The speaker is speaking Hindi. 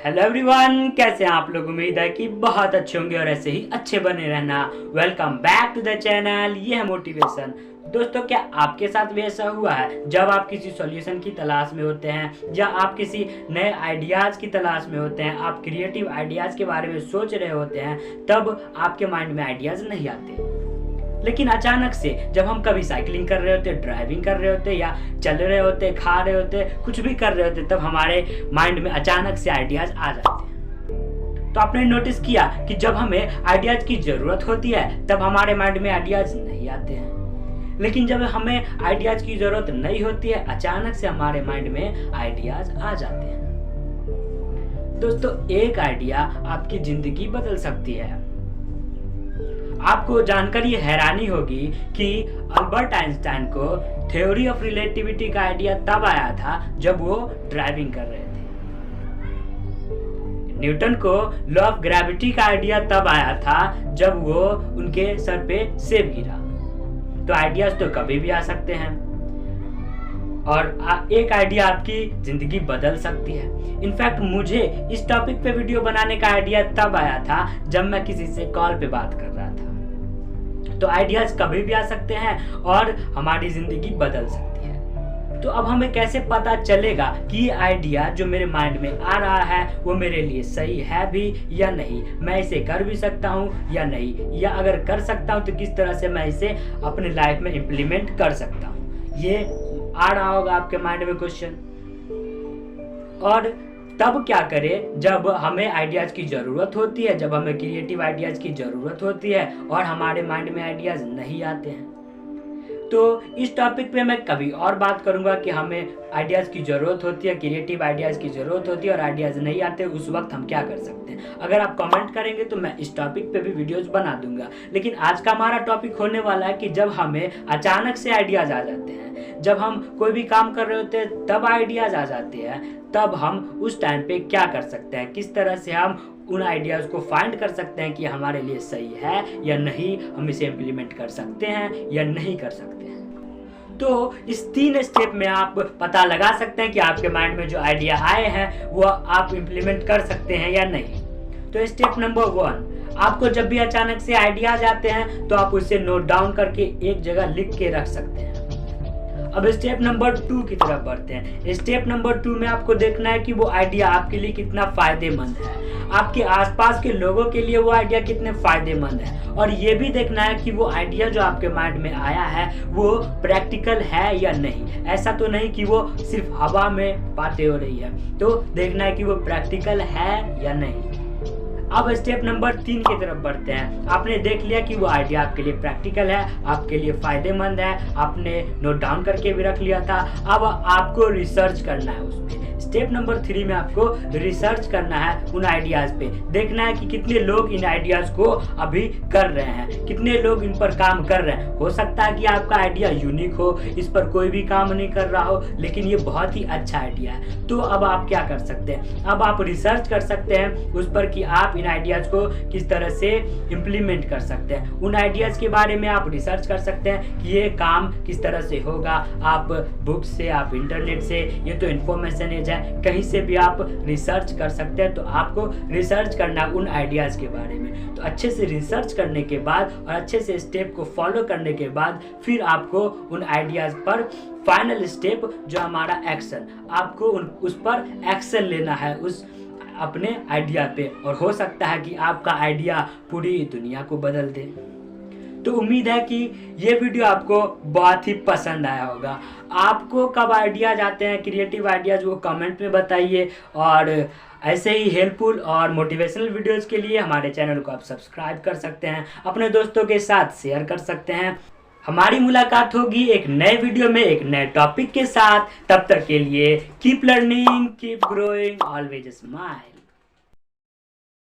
हेलो एवरीवन, कैसे हैं आप लोग। उम्मीद है कि बहुत अच्छे होंगे और ऐसे ही अच्छे बने रहना। Welcome back to the channel. ये है मोटिवेशन। दोस्तों, क्या आपके साथ भी ऐसा हुआ है जब आप किसी सॉल्यूशन की तलाश में होते हैं या आप किसी नए आइडियाज़ की तलाश में होते हैं, आप क्रिएटिव आइडियाज़ के बारे में सोच रहे होते हैं, तब आपके माइंड में आइडियाज़ नहीं आते। लेकिन अचानक से जब हम कभी साइकिलिंग कर रहे होते, ड्राइविंग कर रहे होते या चल रहे होते, खा रहे होते, कुछ भी कर रहे होते, तब हमारे माइंड में अचानक से आइडियाज आ जाते हैं। तो आपने नोटिस किया कि जब हमें आइडियाज की ज़रूरत होती है तब हमारे माइंड में आइडियाज नहीं आते हैं, लेकिन जब हमें आइडियाज की ज़रूरत नहीं होती है अचानक से हमारे माइंड में आइडियाज आ जाते हैं। दोस्तों, एक आइडिया आपकी ज़िंदगी बदल सकती है। आपको जानकर ये हैरानी होगी कि अल्बर्ट आइंस्टाइन को थ्योरी ऑफ रिलेटिविटी का आइडिया तब आया था जब वो ड्राइविंग कर रहे थे। न्यूटन को लॉ ऑफ ग्रेविटी का आइडिया तब आया था जब वो उनके सर पे सेब गिरा। तो आइडियाज तो कभी भी आ सकते हैं और एक आइडिया आपकी जिंदगी बदल सकती है। इनफैक्ट मुझे इस टॉपिक पे वीडियो बनाने का आइडिया तब आया था जब मैं किसी से कॉल पे बात कर रहा था। तो आइडियाज कभी भी आ सकते हैं और हमारी जिंदगी बदल सकती है। तो अब हमें कैसे पता चलेगा कि ये आइडिया जो मेरे माइंड में आ रहा है वो मेरे लिए सही है भी या नहीं, मैं इसे कर भी सकता हूँ या नहीं, या अगर कर सकता हूँ तो किस तरह से मैं इसे अपने लाइफ में इम्प्लीमेंट कर सकता हूँ। ये आ रहा होगा आपके माइंड में क्वेश्चन। और तब क्या करें जब हमें आइडियाज की ज़रूरत होती है, जब हमें क्रिएटिव आइडियाज की ज़रूरत होती है और हमारे माइंड में आइडियाज नहीं आते हैं। तो इस टॉपिक पे मैं कभी और बात करूंगा कि हमें आइडियाज़ की ज़रूरत होती है, क्रिएटिव आइडियाज़ की ज़रूरत होती है और आइडियाज़ नहीं आते, उस वक्त हम क्या कर सकते हैं। अगर आप कमेंट करेंगे तो मैं इस टॉपिक पे भी वीडियोस बना दूंगा। लेकिन आज का हमारा टॉपिक होने वाला है कि जब हमें अचानक से आइडियाज़ आ जाते हैं, जब हम कोई भी काम कर रहे होते हैं तब आइडियाज़ आ जाते हैं, तब हम उस टाइम पे क्या कर सकते हैं, किस तरह से हम उन आइडियाज़ को फाइंड कर सकते हैं कि हमारे लिए सही है या नहीं, हम इसे इम्प्लीमेंट कर सकते हैं या नहीं कर सकते हैं। तो इस 3 स्टेप में आप पता लगा सकते हैं कि आपके माइंड में जो आइडिया आए हैं वो आप इम्प्लीमेंट कर सकते हैं या नहीं। तो स्टेप नंबर 1, आपको जब भी अचानक से आइडियाज आते हैं तो आप उसे नोट डाउन करके एक जगह लिख के रख सकते हैं। अब स्टेप नंबर 2 की तरफ बढ़ते हैं। स्टेप नंबर 2 में आपको देखना है कि वो आइडिया आपके लिए कितना फायदेमंद है, आपके आसपास के लोगों के लिए वो आइडिया कितने फायदेमंद है, और ये भी देखना है कि वो आइडिया जो आपके माइंड में आया है वो प्रैक्टिकल है या नहीं। ऐसा तो नहीं कि वो सिर्फ हवा में बातें हो रही है, तो देखना है कि वो प्रैक्टिकल है या नहीं। अब स्टेप नंबर 3 की तरफ बढ़ते हैं। आपने देख लिया कि वो आइडिया आपके लिए प्रैक्टिकल है, आपके लिए फायदेमंद है, आपने नोट डाउन करके भी रख लिया था। अब आपको रिसर्च करना है उस पर। स्टेप नंबर 3 में आपको रिसर्च करना है उन आइडियाज़ पे। देखना है कि कितने लोग इन आइडियाज़ को अभी कर रहे हैं, कितने लोग इन पर काम कर रहे हैं। हो सकता है कि आपका आइडिया यूनिक हो, इस पर कोई भी काम नहीं कर रहा हो, लेकिन ये बहुत ही अच्छा आइडिया है। तो अब आप क्या कर सकते हैं, अब आप रिसर्च कर सकते हैं उस पर कि आप इन आइडियाज़ को किस तरह से इम्प्लीमेंट कर सकते हैं। उन आइडियाज़ के बारे में आप रिसर्च कर सकते हैं कि ये काम किस तरह से होगा। आप बुक से, आप इंटरनेट से, ये तो इन्फॉर्मेशन एज है, कहीं से भी आप रिसर्च कर सकते हैं। तो आपको रिसर्च करना उन आइडियाज़ के बारे में। तो अच्छे से रिसर्च करने के बाद और अच्छे से स्टेप को फॉलो करने के बाद फिर आपको उन आइडियाज़ पर फाइनल स्टेप जो हमारा एक्शन, आपको उस पर एक्शन लेना है उस अपने आइडिया पे, और हो सकता है कि आपका आइडिया पूरी दुनिया को बदल दे। तो उम्मीद है कि ये वीडियो आपको बहुत ही पसंद आया होगा। आपको कब आइडियाज आते हैं, क्रिएटिव आइडियाज, वो कमेंट में बताइए। और ऐसे ही हेल्पफुल और मोटिवेशनल वीडियोस के लिए हमारे चैनल को आप सब्सक्राइब कर सकते हैं, अपने दोस्तों के साथ शेयर कर सकते हैं। हमारी मुलाकात होगी एक नए वीडियो में एक नए टॉपिक के साथ। तब तक के लिए keep learning, keep growing, always smile.